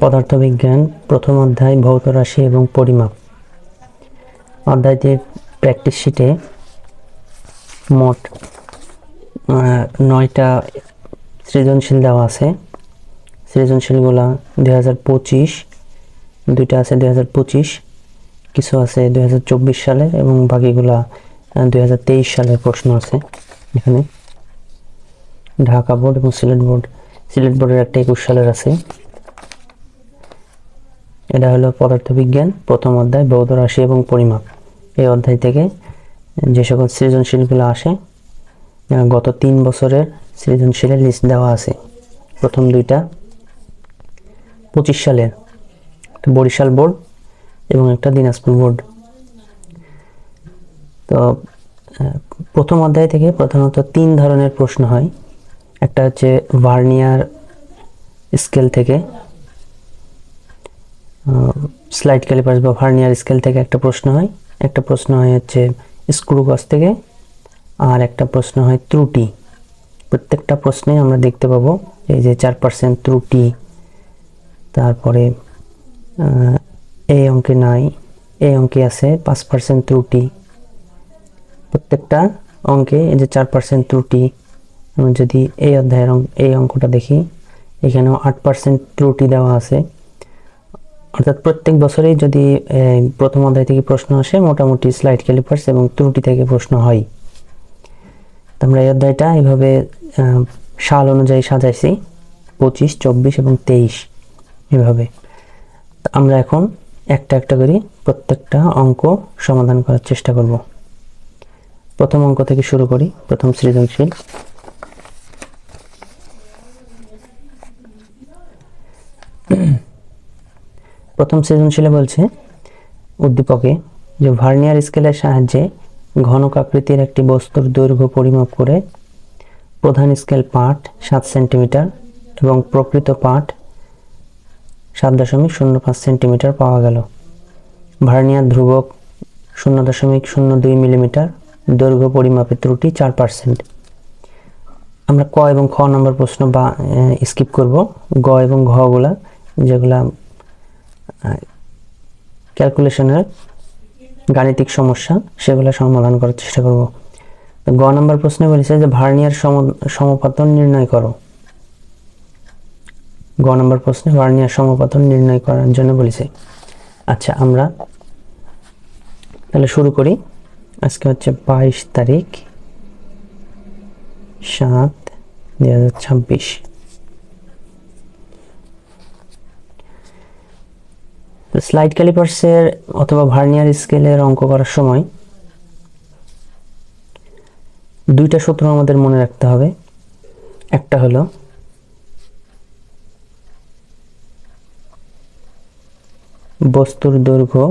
পদার্থবিজ্ঞান প্রথম অধ্যায় ভৌত রাশি এবং পরিমাপ। অধ্যায়টির প্র্যাকটিস শিটে মোট 9টা সৃজনশীল দেওয়া আছে। সৃজনশীলগুলা 2025, 2টা আছে 2025, কিছু আছে 2024 সালের এবং বাকিগুলা 2023 সালের প্রশ্ন আছে। এখানে ঢাকা বোর্ড এবং সিলেট বোর্ডের একটা 21 সালের আছে। এটা হলো পদার্থবিজ্ঞান প্রথম অধ্যায় ভৌত রাশি এবং পরিমাপ। এই অধ্যায় থেকে যে সকল সৃজনশীলগুলো আসে গত 3 বছরের সৃজনশীলের লিস্ট দেওয়া আছে। প্রথম 2টা 25 সালের, বরিশাল বোর্ড এবং একটা দিনাজপুর বোর্ড। তো প্রথম অধ্যায় থেকে প্রধানত 3 ধরনের প্রশ্ন হয়। একটা হচ্ছে ভার্নিয়ার স্কেল থেকে, স্লাইড ক্যালিপার্স বা ভার্নিয়ার স্কেল থেকে একটা প্রশ্ন হয়। একটা প্রশ্ন হয় হচ্ছে স্ক্রু গজ থেকে, আর একটা প্রশ্ন হয় ত্রুটি। প্রত্যেকটা প্রশ্নে আমরা দেখতে পাবো এই যে 4% ত্রুটি, তারপরে এই অঙ্কে নাই, এই অঙ্কে আছে 5% ত্রুটি। প্রত্যেকটা অঙ্কে এই যে 4% ত্রুটি। যদি এই অধ্যায়ের এই অঙ্কটা দেখি, এখানেও 8% ত্রুটি দেওয়া আছে। অর্থাৎ প্রত্যেক বছরেই যদি প্রথম অধ্যায় থেকে প্রশ্ন আসে, মোটামুটি স্লাইড ক্যালিপার্স এবং ত্রুটি থেকে প্রশ্ন হয়। আমরা এই অধ্যায়টা এইভাবে সাল অনুযায়ী সাজাইছি, 25, 24 এবং 23 এভাবে। আমরা এখন একটা একটা করে প্রত্যেকটা অঙ্ক সমাধান করার চেষ্টা করব। প্রথম অঙ্ক থেকে শুরু করি। প্রথম সৃজনশীল। প্রথম সৃজনশীলে বলছে উদ্দীপকে যে ভার্নিয়ার স্কেলের সাহায্যে ঘনক আকৃতির একটি বস্তুর দৈর্ঘ্য পরিমাপ করে প্রধান স্কেল পাঠ 7 সেন্টিমিটার এবং প্রকৃত পাঠ 7.05 সেন্টিমিটার পাওয়া গেল। ভার্নিয়ার ধ্রুবক 0.02 মিলিমিটার, দৈর্ঘ্য পরিমাপের ত্রুটি 4%। আমরা ক এবং খ নম্বর প্রশ্ন বা স্কিপ করব। গ এবং ঘ গুলা যেগুলা ক্যালকুলেশনের গাণিতিক সমস্যা, সেগুলো সমাধান করার চেষ্টা করব। গ নম্বর প্রশ্নে বলেছে যে ভার্নিয়ার সমপাতন নির্ণয় করো। গ নম্বর প্রশ্নে ভার্নিয়ার সমপাতন নির্ণয় করার জন্য বলেছে। আচ্ছা, আমরা তাহলে শুরু করি। আজকে হচ্ছে 22 তারিখ 7, 2026। স্লাইড ক্যালিপার্সের অথবা ভার্নিয়ার স্কেলের অঙ্ক করার সময় 2টা সূত্র আমাদের মনে রাখতে হবে। একটা হলো বস্তুর দৈর্ঘ্য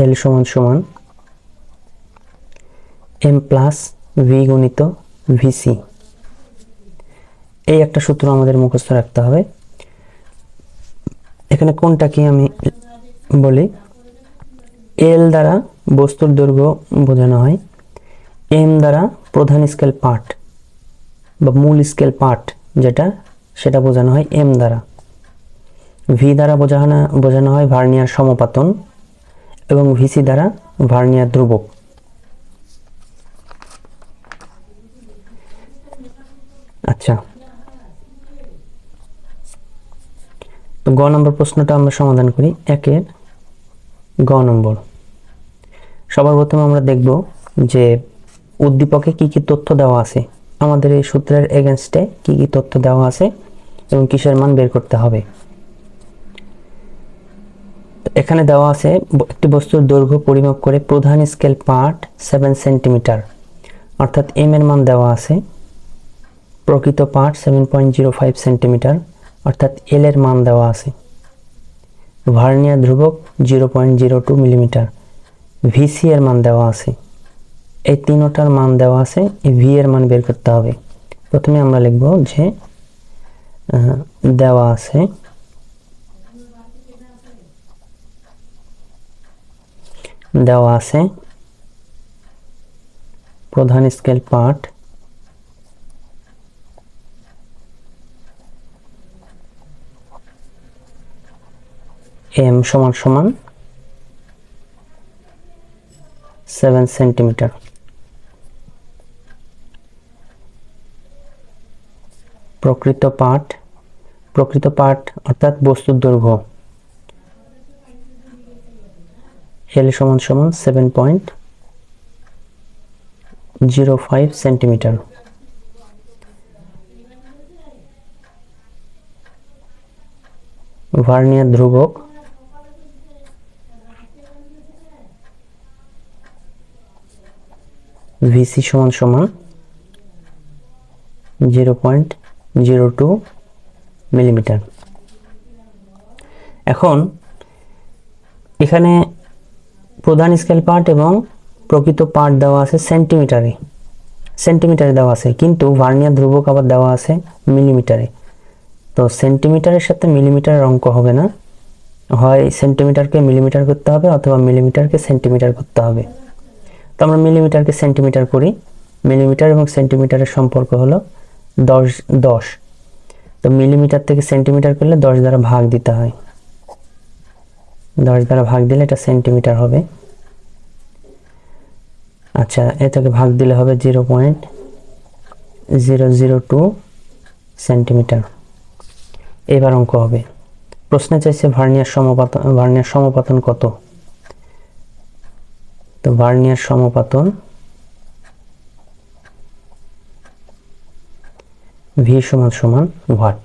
এল সমান সমান এম প্লাস ভি গুণিত ভিসি। এই একটা সূত্র আমাদের মুখস্থ রাখতে হবে। এখানে কোনটা কি আমি বলি। এল দ্বারা বস্তুর দৈর্ঘ্য বোঝানো হয়, এম দ্বারা প্রধান স্কেল পাঠ বা মূল স্কেল পাঠ যেটা, সেটা বোঝানো হয় এম দ্বারা। ভি দ্বারা বোঝানো হয় ভার্নিয়ার সমপাতন এবং ভিসি দ্বারা ভার্নিয়ার ধ্রুবক। আচ্ছা, তো গ নম্বর প্রশ্নটা আমরা সমাধান করি। 1-এর গ নম্বর। সবার প্রথমে আমরা দেখব যে উদ্দীপকে কি কি তথ্য দেওয়া আছে, আমাদের এই সূত্রের এগেইনস্টে কি কি তথ্য দেওয়া আছে এবং কিসের মান বের করতে হবে। এখানে দেওয়া আছে একটি বস্তুর দৈর্ঘ্য পরিমাপ করে প্রধান স্কেল পাঠ 7 সেন্টিমিটার, অর্থাৎ এম এর মান দেওয়া আছে। প্রকৃত পাঠ 7.05 সেন্টিমিটার, অর্থাৎ এল এর মান দেওয়া আছে। ভার্নিয়ার ধ্রুবক 0.02 মিলিমিটার, ভিসি এর মান দেওয়া আছে। এই তিনটার মান দেওয়া আছে, এই ভি এর মান বের করতে হবে। প্রথমে আমরা লিখব যে দেওয়া আছে প্রধান স্কেল পার্ট এম সমান সমান 7 সেন্টিমিটার। প্রকৃত পার্ট অর্থাৎ বস্তুর দৈর্ঘ্য এল সমান সমান 7.05 সেন্টিমিটার। ভার্নিয়ার ধ্রুবক ভিসি সমান সমান 0.02 মিলিমিটার। এখন এখানে প্রধান স্কেল পার্ট এবং প্রকৃত পার্ট দেওয়া আছে সেন্টিমিটারে দেওয়া আছে, কিন্তু ভার্নিয়ার ধ্রুবক আবার দেওয়া আছে মিলিমিটারে। তো সেন্টিমিটারের সাথে মিলিমিটারের অঙ্ক হবে না, হয় সেন্টিমিটারকে মিলিমিটার করতে হবে অথবা মিলিমিটারকে সেন্টিমিটার করতে হবে। তো আমরা মিলিমিটারকে সেন্টিমিটার করি। মিলিমিটার এবং সেন্টিমিটারের সম্পর্ক হলো 10। তো মিলিমিটার থেকে সেন্টিমিটার করলে 10 দ্বারা ভাগ দিতে হয়, 10 দ্বারা ভাগ দিলে এটা সেন্টিমিটার হবে। আচ্ছা, এটাকে ভাগ দিলে হবে 0.002 সেন্টিমিটার। এবার অঙ্ক হবে। প্রশ্নে চাইছে ভার্নিয়ার সমপাতন কত। তো ভার্নিয়ার সমপাতন ভি সমান সমান ওয়াট।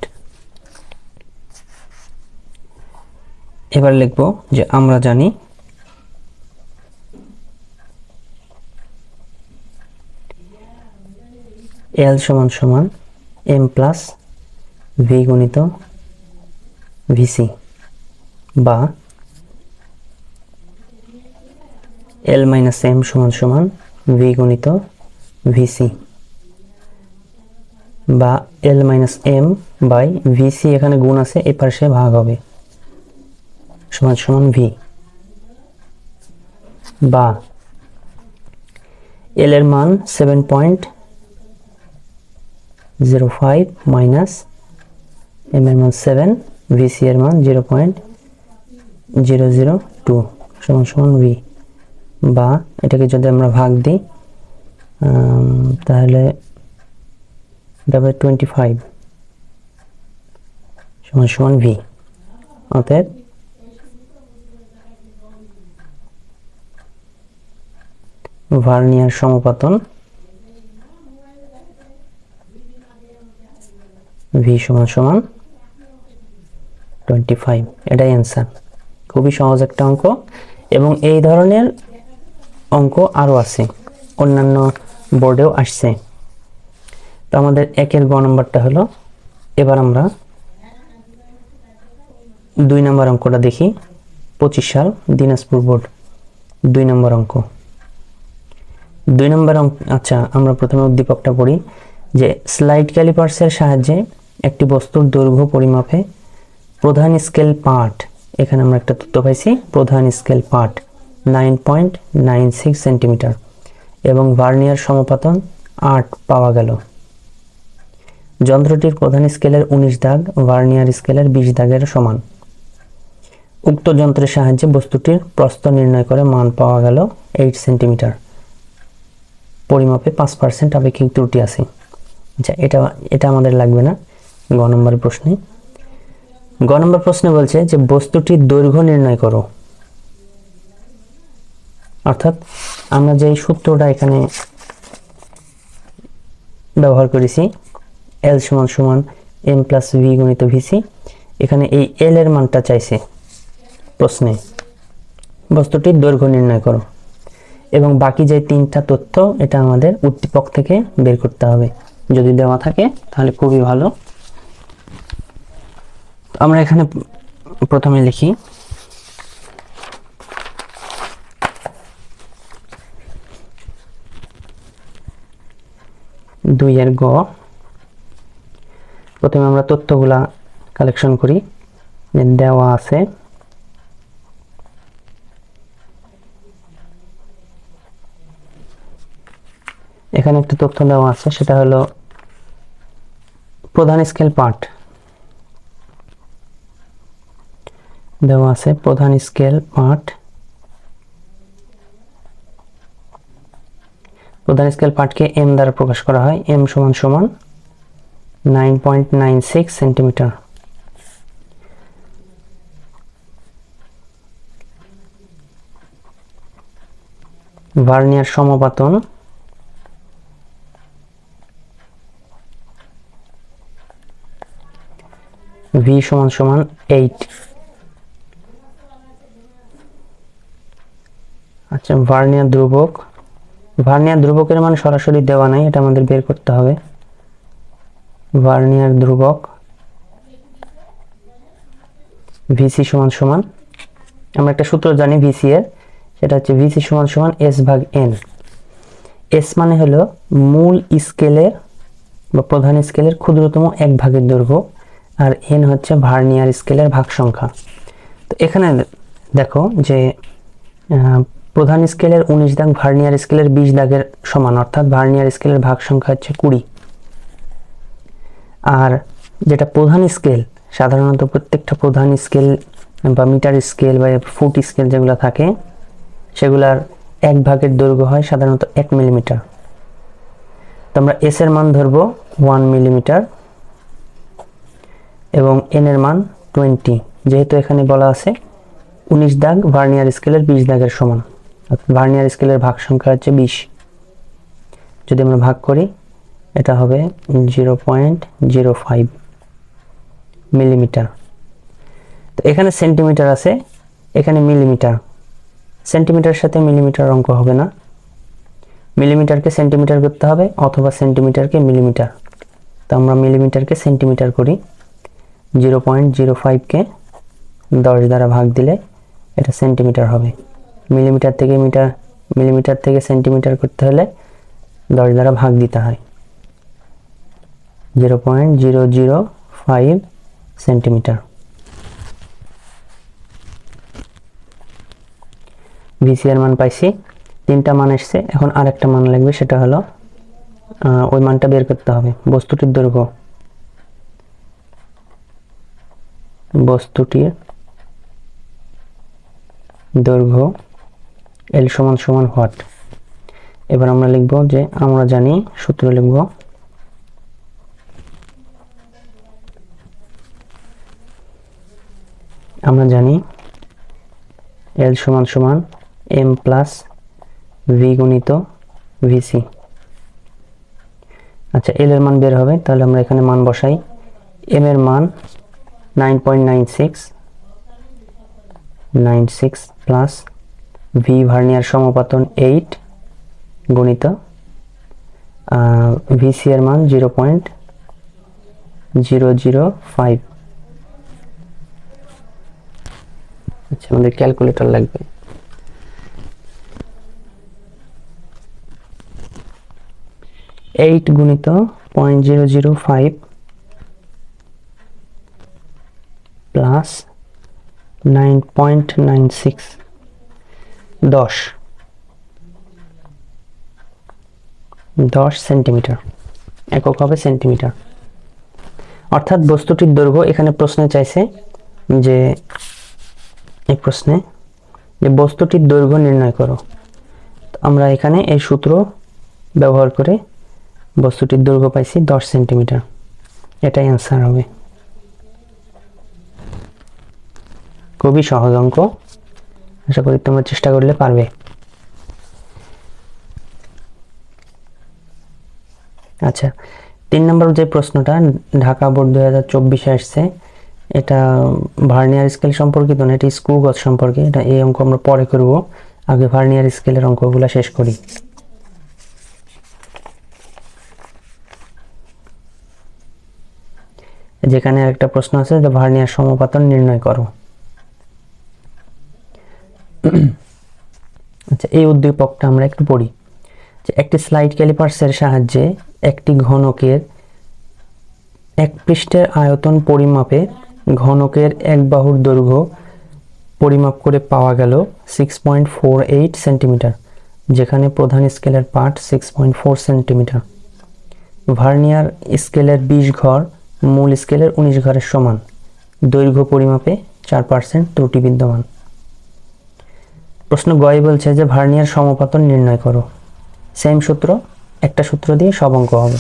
এবার লিখব যে আমরা জানি এল সমান সমান এম প্লাস ভি গুণিত ভিসি, বা এল মাইনাস এম সমান সমান ভি গুণিত ভিসি, বা L minus M by VC, এখানে গুণ আছে এই পাশে ভাগ হবে, সমান সমান ভি, বা এল এর মান 7.05 মাইনাস এম এর মান 7, ভিসি এর মান 0.002 সমান সমান ভি, বা এটাকে যদি আমরা ভাগ দিই তাহলে এটা হবে 25 সমান সমান ভি। অতএব ভার্নিয়ার সমপাতন ভি সমান সমান 25। এটাই অ্যান্সার। খুবই সহজ একটা অঙ্ক, এবং এই ধরনের অঙ্ক আরো আছে, অন্যান্য বোর্ডেও আসছে। তো আমাদের একের গ নম্বরটা হলো। এবার আমরা 2 নম্বর অঙ্কটা দেখি। 25 সাল দিনাজপুর বোর্ড 2 নম্বর অঙ্ক। 2 নম্বর অঙ্ক। আচ্ছা, আমরা প্রথমে উদ্দীপকটা পড়ি যে স্লাইড ক্যালিপার্সের সাহায্যে একটি বস্তুর দৈর্ঘ্য পরিমাপে প্রধান স্কেল পার্ট, এখানে আমরা একটা তথ্য পাইছি, প্রধান স্কেল পার্ট 9.96 সেন্টিমিটার এবং ভার্নিয়ার সমপাতন 8 পাওয়া গেল। যন্ত্রটির প্রধান স্কেলের 19 দাগ ভার্নিয়ার স্কেলের 20 দাগের সমান। উক্ত যন্ত্রের সাহায্যে বস্তুটির প্রস্থ নির্ণয় করে মান পাওয়া গেল 8 সেন্টিমিটার। পরিমাপে 5% আপেক্ষিক ত্রুটি আছে। আচ্ছা, এটা আমাদের লাগবে না। গ নম্বর প্রশ্নে বলছে যে বস্তুটির দৈর্ঘ্য নির্ণয় করো। অর্থাৎ আমরা যে সূত্রটা এখানে ব্যবহার করেছি, এল সমান সমান এম প্লাস ভি গুণিত ভিসি, এখানে এই এল এর মানটা চাইছে প্রশ্নে, বস্তুটির দৈর্ঘ্য নির্ণয় করো, এবং বাকি যে 3টা তথ্য এটা আমাদের উদ্দীপক থেকে বের করতে হবে। যদি দেওয়া থাকে তাহলে খুবই ভালো। আমরা এখানে প্রথমে লিখি দুইয়ের গ। প্রথমে আমরা তথ্যগুলা কালেকশন করি। দেওয়া আছে এখানে একটা তথ্য দেওয়া আছে, সেটা হলো প্রধান স্কেল পার্ট দেওয়া আছে। প্রধান স্কেল পার্টকে এম দ্বারা প্রকাশ করা হয়। এম সমান সমান 9.96 সেন্টিমিটার। ভার্নিয়ার সমপাতন ভি সমান সমান 8। আচ্ছা, ভার্নিয়ার ধ্রুবকের মান সরাসরি দেওয়া নাই, এটা আমাদের বের করতে হবে। ভার্নিয়ার ধ্রুবক ভিসি সমান সমান, আমরা একটা সূত্র জানি ভিসি এর, সেটা হচ্ছে ভিসি সমান সমান এস ভাগ এন। এস মানে হলো মূল স্কেলের বা প্রধান স্কেলের ক্ষুদ্রতম এক ভাগের দৈর্ঘ্য, আর এন হচ্ছে ভার্নিয়ার স্কেলের ভাগ সংখ্যা। তো এখানে দেখো যে প্রধান স্কেলের 19 দাগ ভার্নিয়ার স্কেলের 20 দাগের সমান, অর্থাৎ ভার্নিয়ার স্কেলের ভাগ সংখ্যা হচ্ছে 20। আর যেটা প্রধান স্কেল, সাধারণত প্রত্যেকটা প্রধান স্কেল বা মিটার স্কেল বা ফুট স্কেল যেগুলো থাকে, সেগুলার এক ভাগের দৈর্ঘ্য হয় সাধারণত 1 মিলিমিটার। তো আমরা এস এর মান ধরবো 1 মিলিমিটার এবং এন এর মান 20, যেহেতু এখানে বলা আছে 19 দাগ ভার্নিয়ার স্কেলের 20 দাগের সমান, ভার্নিয়ার স্কেলের ভাগ সংখ্যা হচ্ছে 20। যদি আমরা ভাগ করি, এটা হবে 0.05 মিলিমিটার। তো এখানে সেন্টিমিটার আছে, এখানে মিলিমিটার। সেন্টিমিটারের সাথে মিলিমিটার অঙ্ক হবে না, মিলিমিটারকে সেন্টিমিটার করতে হবে অথবা সেন্টিমিটারকে মিলিমিটার। তো আমরা মিলিমিটারকে সেন্টিমিটার করি। 0.05কে 10 দ্বারা ভাগ দিলে এটা সেন্টিমিটার হবে। মিলিমিটার থেকে সেন্টিমিটার করতে হলে 10 দ্বারা ভাগ দিতে হয়। 0.005 সেন্টিমিটার। ভিসি এর মান পাইছি, 3টা মান এসছে। এখন আরেকটা মান লাগবে, সেটা হলো ওই মানটা বের করতে হবে। বস্তুটির দৈর্ঘ্য এল সমান সমান হোয়াট। এবার আমরা লিখব যে আমরা জানি, সূত্র লিখব এল সমান সমান এম প্লাস ভি গুণিত ভিসি। আচ্ছা, এল এর মান বের হবে, তাহলে আমরা এখানে মান বসাই। এম এর মান 9.96 প্লাস ভি ভার্নিয়ার সমপাতন 8 গুণিত ভিসি এর মান 0.005। আচ্ছা, আমাদের ক্যালকুলেটর লাগবে। এইট গুণিত 0.005 প্লাস 9.96 10 সেন্টিমিটার, একক হবে সেন্টিমিটার। অর্থাৎ বস্তুটির দৈর্ঘ্য, এখানে প্রশ্নে চাইছে যে বস্তুটির দৈর্ঘ্য নির্ণয় করো। আমরা এখানে এই সূত্র ব্যবহার করে বস্তুটির দৈর্ঘ্য পাইছি 10 সেন্টিমিটার। এটাই অ্যান্সার হবে। খুবই সহজ অঙ্ক, আশা করি তোমরা চেষ্টা করলে পারবে। আচ্ছা, 3 নম্বর যে প্রশ্নটা ঢাকা বোর্ড 2024 আসছে, এটা ভার্নিয়ার স্কেল সম্পর্কিত না, এটা স্ক্রু গজ সম্পর্কে। এটা এই অঙ্ক আমরা পরে করব, আগে ভার্নিয়ার স্কেলের অঙ্কগুলো শেষ করি। যেখানে একটা প্রশ্ন আছে যে ভার্নিয়ার সমপাতন নির্ণয় করো। আচ্ছা, এই উদ্দীপকটা আমরা একটু পড়ি। যে একটি স্লাইড ক্যালিপার্সের সাহায্যে একটি ঘনকের এক পৃষ্ঠের আয়তন পরিমাপে ঘনকের এক বাহুর দৈর্ঘ্য পরিমাপ করে পাওয়া গেল 6.48 সেন্টিমিটার। যেখানে প্রধান স্কেলের পার্ট 6.4 সেন্টিমিটার। ভার্নিয়ার স্কেলের 20 ঘর মূল স্কেলের 19 ঘরের সমান। দৈর্ঘ্য পরিমাপে 4% ত্রুটি বিদ্যমান। প্রশ্ন গয়ে বলছে যে ভার্নিয়ার সমপাতন নির্ণয় করো। সেম সূত্র, একটা সূত্র দিয়ে সব অঙ্ক হবে।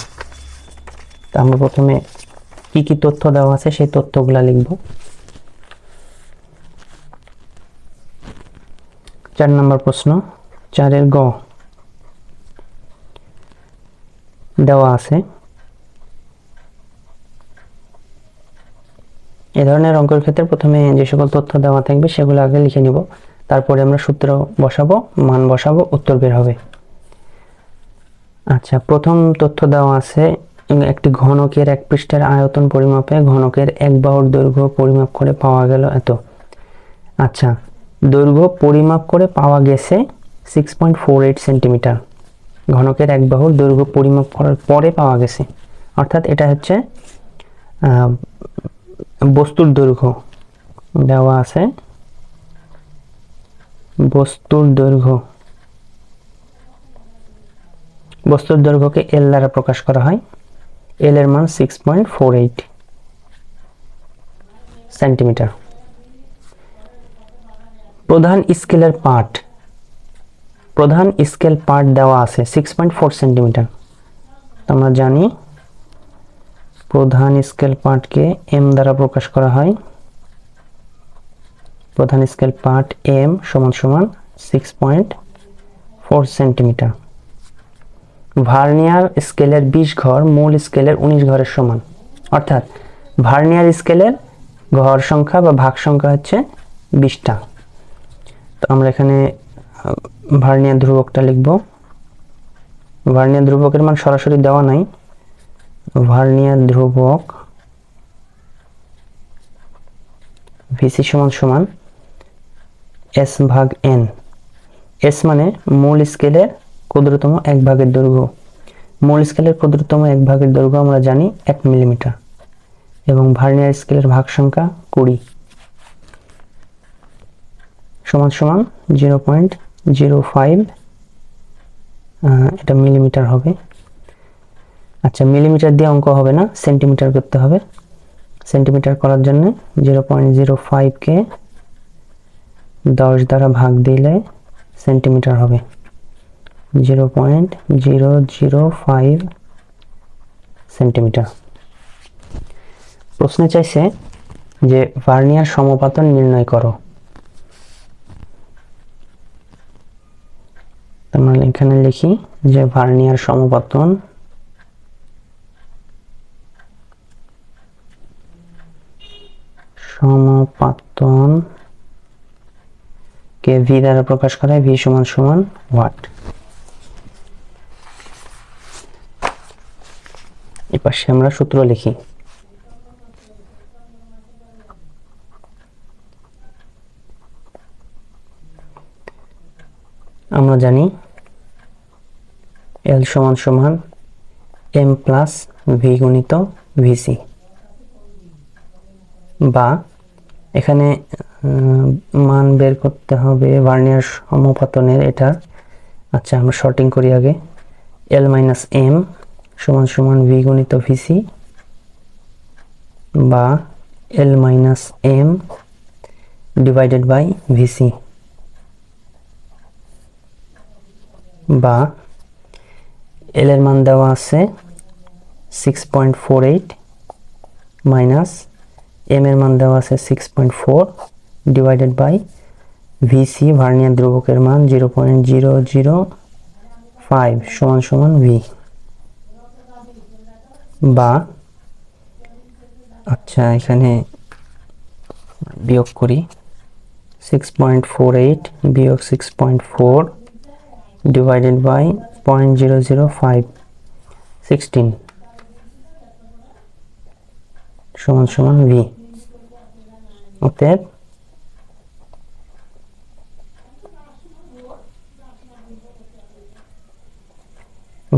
তা আমরা প্রথমে কি কি তথ্য দেওয়া আছে সেই তথ্যগুলা লিখব। 4 নম্বর প্রশ্ন, 4-এর গ দেওয়া আছে এ ধরনের অঙ্কের ক্ষেত্রে প্রথমে যে সকল তথ্য দেওয়া থাকবে সেগুলো আগে লিখে নিব, তারপরে আমরা সূত্র বসাবো, মান বসাবো, উত্তর বের হবে। আচ্ছা, প্রথম তথ্য দেওয়া আছে একটি ঘনকের এক পৃষ্ঠের আয়তন পরিমাপে ঘনকের এক বাহুর দৈর্ঘ্য পরিমাপ করে পাওয়া গেল এত। আচ্ছা, দৈর্ঘ্য পরিমাপ করে পাওয়া গেছে 6.48 সেন্টিমিটার। ঘনকের এক বাহুর দৈর্ঘ্য পরিমাপ করার পরে পাওয়া গেছে, অর্থাৎ এটা হচ্ছে বস্তুর দৈর্ঘ্য দেওয়া আছে। বস্তুর দৈর্ঘ্যকে এল দ্বারা প্রকাশ করা হয়। এল এর মান 6.48 সেন্টিমিটার। প্রধান স্কেল পার্ট দেওয়া আছে 6.4 সেন্টিমিটার। আমরা জানি প্রধান স্কেল পার্টকে এম দ্বারা প্রকাশ করা হয়। প্রধান স্কেল পার্ট এম সমান 6.4 সেন্টিমিটার। ভার্নিয়ার স্কেলের 20 ঘর মূল স্কেলের 19 ঘরের সমান, অর্থাৎ ভার্নিয়ার স্কেলের ঘর সংখ্যা বা ভাগ সংখ্যা হচ্ছে 20টা। তো আমরা এখানে ভার্নিয়ার ধ্রুবকটা লিখব। ভার্নিয়ার ধ্রুবকের মান সরাসরি দেওয়া নাই। ভার্নিয়ার ধ্রুবক ভিসি সমান এস ভাগ এন। এস মানে মূল স্কেলের ক্ষুদ্রতম এক ভাগের দৈর্ঘ্য। মূল স্কেলের ক্ষুদ্রতম এক ভাগের দৈর্ঘ্য আমরা জানি 1 মিলিমিটার, এবং ভার্নিয়ার স্কেলের ভাগ সংখ্যা 20 সমান 0.05, এটা মিলিমিটার হবে। আচ্ছা, মিলিমিটার দিয়ে অঙ্ক হবে না, সেন্টিমিটার করতে হবে। সেন্টিমিটার করার জন্য 0.05 কে 10 দ্বারা ভাগ দিলে সেন্টিমিটার হবে 0.005 সেন্টিমিটার। প্রশ্নে চাইছে যে ভার্নিয়ার সমপাতন নির্ণয় করো। আমরা এখানে লিখি যে ভার্নিয়ার সমপাতন কে ভি দ্বারা প্রকাশ করা হয়। ভি সমান ওয়াট। এই পাশে আমরা সূত্র লিখি। আমরা জানি এল সমান এম প্লাস ভি গুণিত ভিসি, বা এখানে মান বের করতে হবে ভার্নিয়ার সমপাতনের এটা। আচ্ছা, আমরা শর্টিং করি আগে। এল মাইনাস এম সমান ভি গুণিত ভিসি, বা L minus M divided by VC, বা এল এর মান দেওয়া আছে 6.48 মাইনাস এম এর মান দেওয়া আছে 6.4 ডিভাইডেড বাই ভিসি ভার্নিয়ার ধ্রুবকের মান 0.005 সমান ভি, বা আচ্ছা এখানে বিয়োগ করি 6.48 বিয়োগ 6.4 ডিভাইডেড বাই 0.005 16 সমান ভি। অতএব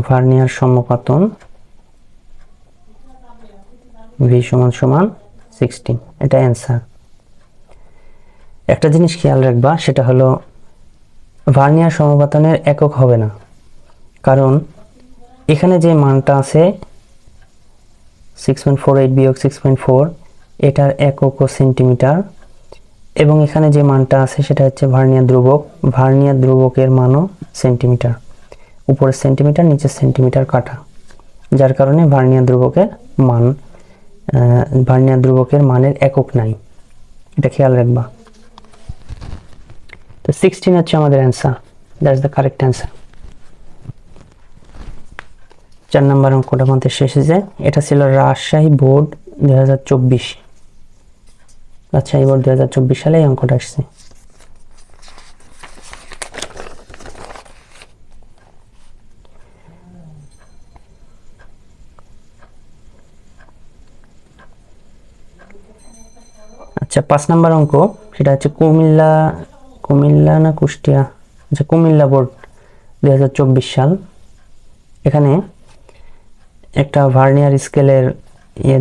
ভার্নিয়ার সমপাতন ভি সমান 16। এটা অ্যান্সার। একটা জিনিস খেয়াল রাখবা, সেটা হলো ভার্নিয়ার সমপাতনের একক হবে না, কারণ এখানে যে মানটা আছে 6.48 বিয়োগ 6.4 এটার এককও সেন্টিমিটার, এবং এখানে যে মানটা আছে সেটা হচ্ছে ভার্নিয়ার ধ্রুবক, ভার্নিয়ার ধ্রুবকের মানও সেন্টিমিটার, উপরে সেন্টিমিটার নিচে সেন্টিমিটার কাটা, যার কারণে ভার্নিয়ার ধ্রুবকের মানের একক নাই, এটা খেয়াল রাখবা। তো 16 হচ্ছে আমাদের answer, that's the correct answer. 4 নম্বর অঙ্কটা আমাদের শেষ হয়েছে। এটা ছিল রাজশাহী বোর্ড 2024, রাজশাহী বোর্ড 2024 সালে এই অঙ্কটা আসছে। আচ্ছা, 5 নম্বর অঙ্ক, সেটা হচ্ছে কুমিল্লা না কুষ্টিয়া, আচ্ছা কুমিল্লা বোর্ড 2024 সাল। এখানে একটা ভার্নিয়ার স্কেলের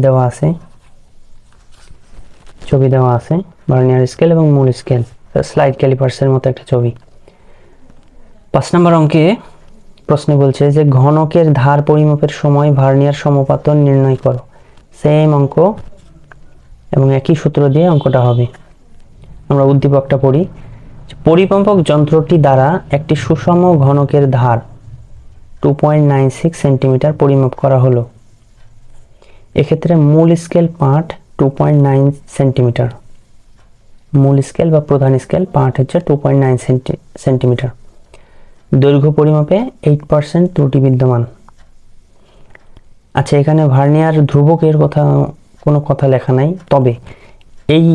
দেওয়া আছে, ছবি দেওয়া আছে, ভার্নিয়ার স্কেল এবং মূল স্কেল, স্লাইড ক্যালিপার্সের মতো একটা ছবি। 5 নম্বর অঙ্কে প্রশ্ন বলছে যে ঘনকের ধার পরিমাপের সময় ভার্নিয়ার সমপাতন নির্ণয় করো। সেম অঙ্ক এবং একই সূত্র দিয়ে অঙ্কটা হবে। আমরা উদ্দীপকটা পড়ি। পরিমাপক যন্ত্রটি দ্বারা একটি সুষম ঘনকের ধার 2.96 সেন্টিমিটার পরিমাপ করা হলো। এক্ষেত্রে মূল স্কেল পাঠ 2.9 সেন্টিমিটার, মূল স্কেল বা প্রধান স্কেল পাঠ হচ্ছে 2.9 সেন্টিমিটার। দৈর্ঘ্য পরিমাপে 8% ত্রুটি বিদ্যমান। আচ্ছা, এখানে ভার্নিয়ার ধ্রুবকের কোনো কথা লেখা নাই, তবে এই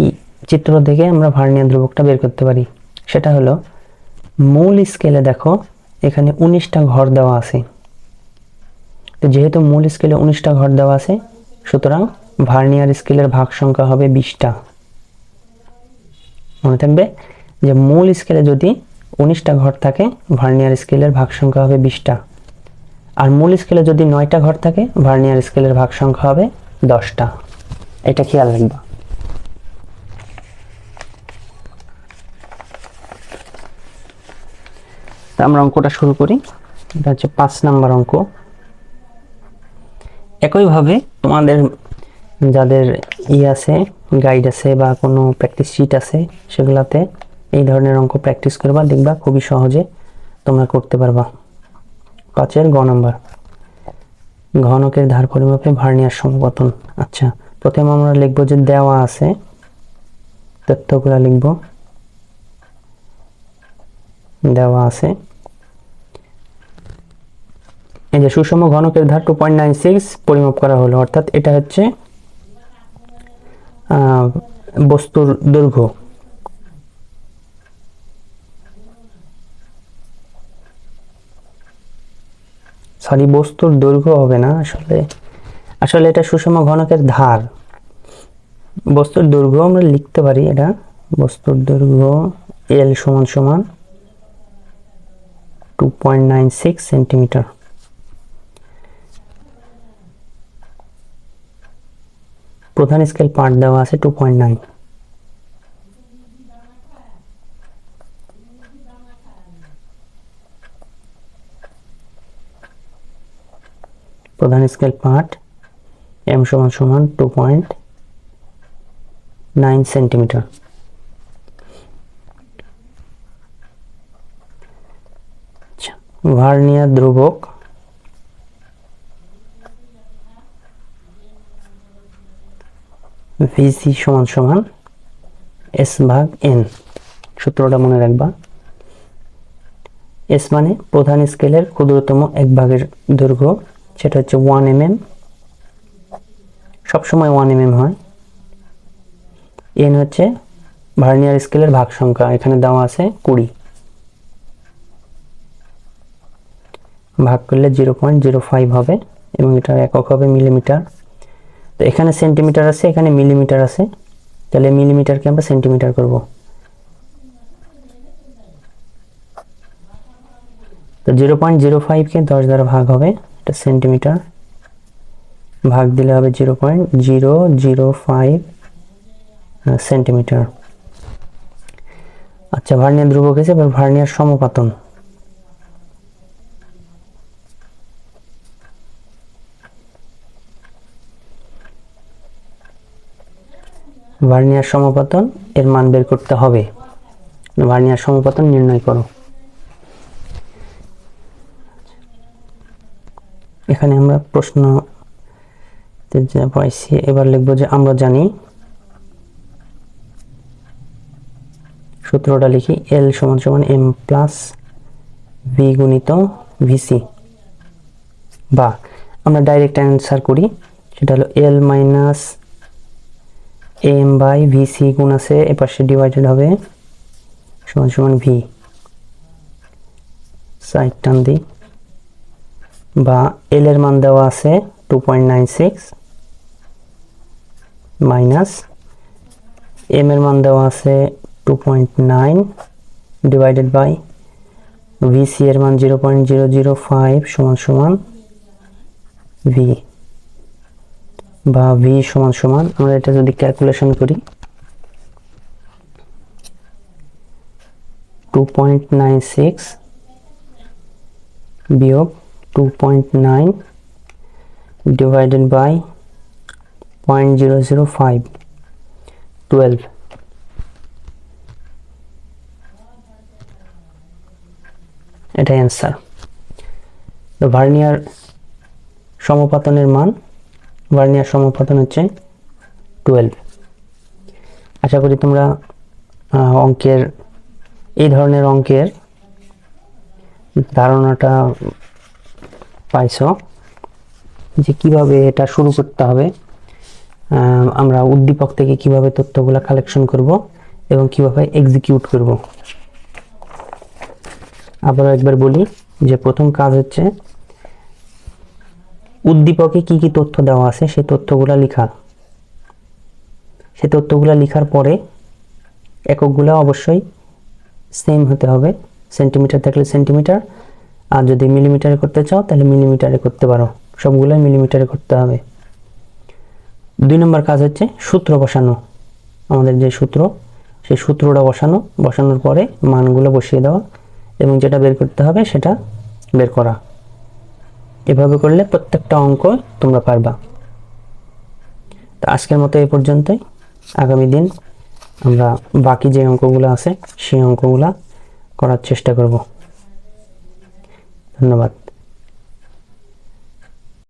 চিত্র থেকে আমরা ভার্নিয়ার ধ্রুবকটা বের করতে পারি। সেটা হলো মূল স্কেলে দেখো এখানে 19টা ঘর দেওয়া আছে, তো যেহেতু মূল স্কেলে 19টা ঘর দেওয়া আছে, সুতরাং ভার্নিয়ার স্কেলের ভাগ সংখ্যা হবে 20টা। মনে থাকবে যে মূল স্কেলে যদি 19টা ঘর থাকে, ভার্নিয়ার স্কেলের ভাগ সংখ্যা হবে 20টা, আর মূল স্কেলে যদি 9টা ঘর থাকে, ভার্নিয়ার স্কেলের ভাগ সংখ্যা হবে 10টা। এটা খেয়াল রাখবা। আমরা অঙ্কটা শুরু করি। এটা হচ্ছে 5 নম্বর অঙ্ক। একইভাবে তোমাদের যাদের আছে, গাইড আছে বা কোনো প্র্যাকটিস শিট আছে, সেগুলাতে এই ধরনের অঙ্ক প্র্যাকটিস করবা, দেখবা খুবই সহজে তোমরা করতে পারবা। 5-এর গ নাম্বার, ঘনকের ধার পরিমাপে ভার্নিয়ার সমপাতন। আচ্ছা, প্রথমে আমরা লিখবো যে দেওয়া আছে, তথ্যগুলো লিখবো, দেওয়া আছে এই যে সুষম ঘনকের ধার 2.96 পরিমাপ করা হলো, অর্থাৎ এটা হচ্ছে বস্তুর দৈর্ঘ্য। সরি, বস্তুর দৈর্ঘ্য হবে না, আসলে এটা সুষম ঘনকের ধার। বস্তুর দৈর্ঘ্য আমরা লিখতে পারি, এটা বস্তুর দৈর্ঘ্য L সমান 2.96 সেন্টিমিটার। প্রধান স্কেল পাঠ দেওয়া আছে 2.9। প্রধান স্কেল পাঠ M সমান 2.9 সেন্টিমিটার। ভার্নিয়ার ধ্রুবক VC সমান S/N। সূত্রটা মনে রাখবা। S মানে প্রধান স্কেলের ক্ষুদ্রতম এক ভাগের দৈর্ঘ্য, সেটা হচ্ছে 1 mm, সবসময় 1 mm হয়। N হচ্ছে ভার্নিয়ার স্কেলের ভাগ সংখ্যা, এখানে দেওয়া আছে 20, ভাগ করলে 0.05 হবে এবং এটার একক হবে মিলিমিটার। তো এখানে সেন্টিমিটার আছে, এখানে মিলিমিটার আছে, তাহলে মিলিমিটারকে আমরা সেন্টিমিটার করব। তো 0.05 কে 10 দ্বারা ভাগ হবে, এটা সেন্টিমিটার, ভাগ দিলে হবে 0.005 সেন্টিমিটার। আচ্ছা, ভার্নিয়ার ধ্রুবক হয়েছে, এবার ভার্নিয়ার সমপাতন। ভার্নিয়ার সমপাতন এর মান বের করতে হবে। ভার্নিয়ার সমপাতন নির্ণয় করো। এখানে আমরা প্রশ্ন পাইছি, এবার লিখবো যে আমরা জানি, সূত্রটা লিখি, এল সমান সমান এম প্লাস ভি গুণিত ভিসি, বা আমরা ডাইরেক্ট অ্যান্সার করি, সেটা হলো এল মাইনাস এম বাই ভিসি গুণ আছে এপাশে ডিভাইডেড হবে সমান সমান ভি, সাইড টান দিই, বা এল এর মান দেওয়া আছে 2.96 মাইনাস এম এর মান দেওয়া আছে 2.9 ডিভাইডেড বাই ভিসি এর মান 0.005 সমান সমান ভি, বা ভি সমান সমান, আমরা এটা যদি ক্যালকুলেশন করি 2.96 বিয়োগ 2.9 ডিভাইডেড বাই 0.005 12, এটাই অ্যান্সার। তো ভার্নিয়ার সমপাতনের মান, ভার্নিয়ার সমপাতন হচ্ছে 12। আশা করি তোমরা অঙ্কের, এই ধরনের অঙ্কের ধারণাটা পাইছো যে কিভাবে এটা শুরু করতে হবে, আমরা উদ্দীপক থেকে কিভাবে তথ্যগুলো কালেকশন করব এবং কিভাবে এক্সিকিউট করব। আবার একবার বলি যে প্রথম কাজ হচ্ছে উদ্দীপকে কি কি তথ্য দেওয়া আছে সেই তথ্যগুলো লেখা। সেই তথ্যগুলো লেখার পরে এককগুলো অবশ্যই সেম হতে হবে, সেন্টিমিটার থাকলে সেন্টিমিটার, আর যদি মিলিমিটারে করতে চাও তাহলে মিলিমিটারে করতে পারো, সবগুলোই মিলিমিটারে করতে হবে। 2 নম্বর কাজ হচ্ছে সূত্র বসানো, আমাদের যে সূত্র সেই সূত্রটা বসানোর পরে মানগুলো বসিয়ে দেওয়া এবং যেটা বের করতে হবে সেটা বের করা। এভাবে করলে প্রত্যেকটা অঙ্ক তোমরা পারবা। তো আজকের মতো এই পর্যন্তই, আগামী দিন আমরা বাকি যে অঙ্কগুলো আছে সেই অঙ্কগুলো করার চেষ্টা করব। ধন্যবাদ।